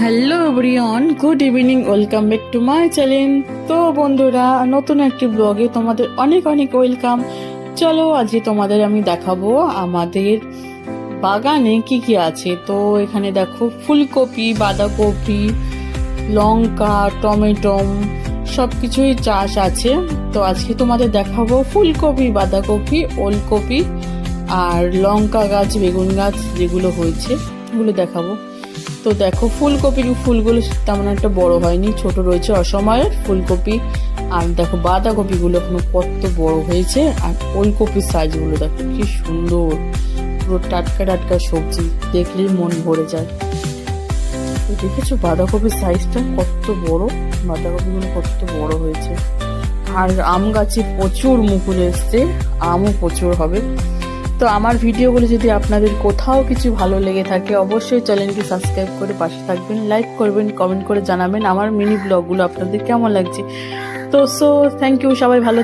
Hello everyone, good evening, welcome back to my channel. তো বন্ধুরা, নতুন একটি ব্লগে তোমাদের অনেক অনেক ওয়েলকাম। চলো আজকে তোমাদের আমি দেখাবো আমাদের বাগানে কি কি আছে। তো এখানে দেখো ফুলকপি, বাঁধাকপি, লঙ্কা, টমেটো সব কিছুই চাষ আছে। তো আজকে তোমাদের দেখাবো ফুলকপি, বাঁধাকপি, ওলকপি আর লঙ্কা গাছ, বেগুন গাছ যেগুলো হয়েছে ওগুলো দেখাবো। তো দেখো ফুলকপির ফুলগুলো তেমন একটা বড় হয়নি, ছোট রয়েছে অসময়ের ফুলকপি। আর দেখো বাঁধাকপিগুলো এখনো কত বড় হয়েছে। আর ওলকপির সাইজগুলো দেখো কি সুন্দর, পুরো টাটকা টাটকা সবজি, দেখলেই মন ভরে যায়। তো দেখেছো বাঁধাকপির সাইজটা কত বড়, বাঁধাকপিগুলো কত বড় হয়েছে। আর আম গাছে প্রচুর মুকুল এসছে, আমও প্রচুর হবে। তো আমার ভিডিওগুলো যদি আপনাদের কোথাও কিছু ভালো লেগে থাকে অবশ্যই চ্যানেলটি সাবস্ক্রাইব করে পাশে থাকবেন, লাইক করবেন, কমেন্ট করে জানাবেন আমার মিনি ব্লগগুলো আপনাদের কেমন লাগছে। তো থ্যাংক ইউ, সবাই ভালো